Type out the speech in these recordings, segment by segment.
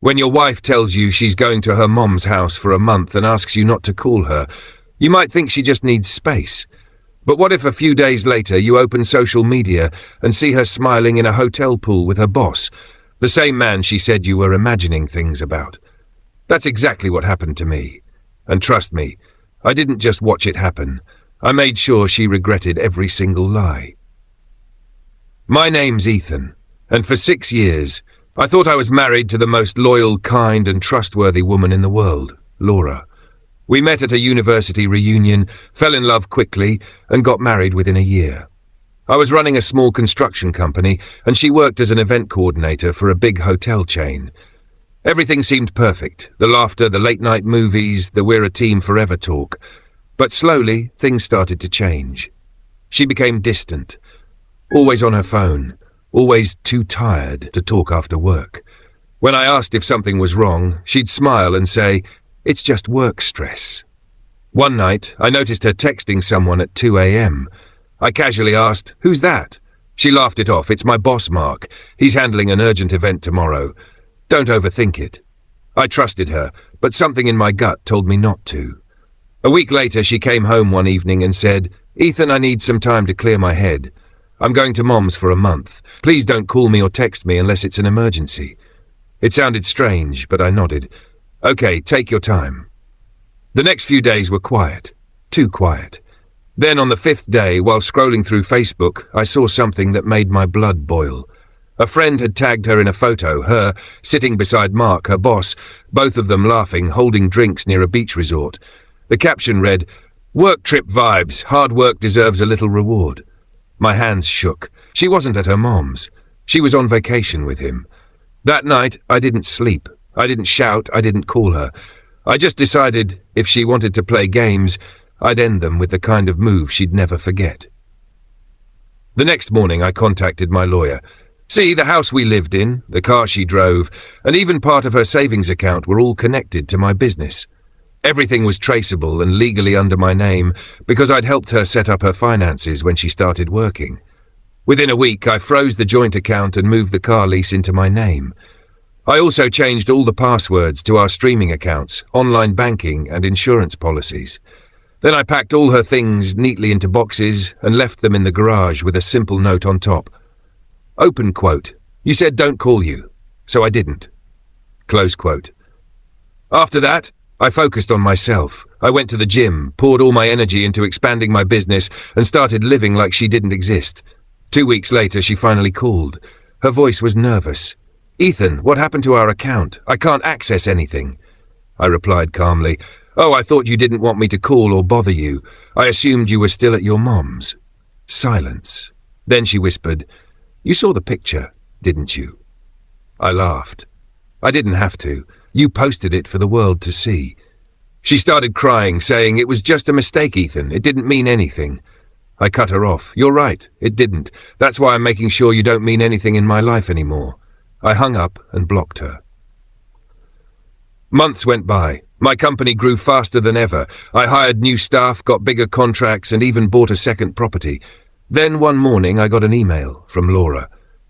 When your wife tells you she's going to her mom's house for a month and asks you not to call her, you might think she just needs space. But what if a few days later you open social media and see her smiling in a hotel pool with her boss, the same man she said you were imagining things about? That's exactly what happened to me. And trust me, I didn't just watch it happen. I made sure she regretted every single lie. My name's Ethan, and for 6 years, I thought I was married to the most loyal, kind, and trustworthy woman in the world, Laura. We met at a university reunion, fell in love quickly, and got married within a year. I was running a small construction company, and she worked as an event coordinator for a big hotel chain. Everything seemed perfect, the laughter, the late-night movies, the we're a team forever talk. But slowly, things started to change. She became distant, always on her phone, always too tired to talk after work. When I asked if something was wrong, she'd smile and say, "It's just work stress." One night, I noticed her texting someone at 2 a.m. I casually asked, "Who's that?" She laughed it off. "It's my boss, Mark. He's handling an urgent event tomorrow. Don't overthink it." I trusted her, but something in my gut told me not to. A week later, she came home one evening and said, "Ethan, I need some time to clear my head. I'm going to Mom's for a month. Please don't call me or text me unless it's an emergency." It sounded strange, but I nodded. "Okay, take your time." The next few days were quiet. Too quiet. Then on the 5th day, while scrolling through Facebook, I saw something that made my blood boil. A friend had tagged her in a photo, her sitting beside Mark, her boss, both of them laughing, holding drinks near a beach resort. The caption read, "Work trip vibes, hard work deserves a little reward." My hands shook. She wasn't at her mom's. She was on vacation with him. That night, I didn't sleep. I didn't shout. I didn't call her. I just decided if she wanted to play games, I'd end them with the kind of move she'd never forget. The next morning, I contacted my lawyer. See, the house we lived in, the car she drove, and even part of her savings account were all connected to my business. Everything was traceable and legally under my name because I'd helped her set up her finances when she started working. Within a week, I froze the joint account and moved the car lease into my name. I also changed all the passwords to our streaming accounts, online banking, and insurance policies. Then I packed all her things neatly into boxes and left them in the garage with a simple note on top. Open quote. "You said don't call you, so I didn't." Close quote. After that, I focused on myself. I went to the gym, poured all my energy into expanding my business, and started living like she didn't exist. 2 weeks later, she finally called. Her voice was nervous. "Ethan, what happened to our account? I can't access anything." I replied calmly, "Oh, I thought you didn't want me to call or bother you. I assumed you were still at your mom's." Silence. Then she whispered, "You saw the picture, didn't you?" I laughed. "I didn't have to. You posted it for the world to see." She started crying, saying, "It was just a mistake, Ethan. It didn't mean anything." I cut her off. "You're right, it didn't. That's why I'm making sure you don't mean anything in my life anymore." I hung up and blocked her. Months went by. My company grew faster than ever. I hired new staff, got bigger contracts, and even bought a second property. Then one morning I got an email from Laura.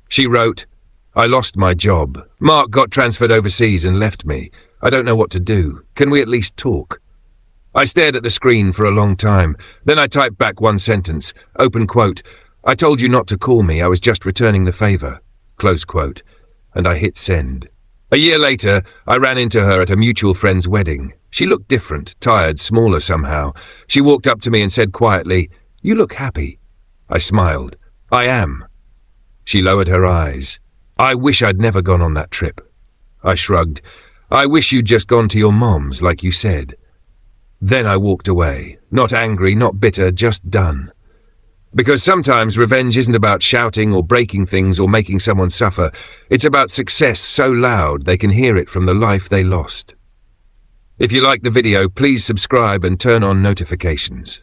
She wrote, "I lost my job. Mark got transferred overseas and left me. I don't know what to do. Can we at least talk?" I stared at the screen for a long time. Then I typed back one sentence. Open quote. "I told you not to call me. I was just returning the favor." Close quote. And I hit send. A year later, I ran into her at a mutual friend's wedding. She looked different, tired, smaller somehow. She walked up to me and said quietly, "You look happy." I smiled. "I am." She lowered her eyes. "I wish I'd never gone on that trip." I shrugged. "I wish you'd just gone to your mom's, like you said." Then I walked away. Not angry, not bitter, just done. Because sometimes revenge isn't about shouting or breaking things or making someone suffer. It's about success so loud they can hear it from the life they lost. If you like the video, please subscribe and turn on notifications.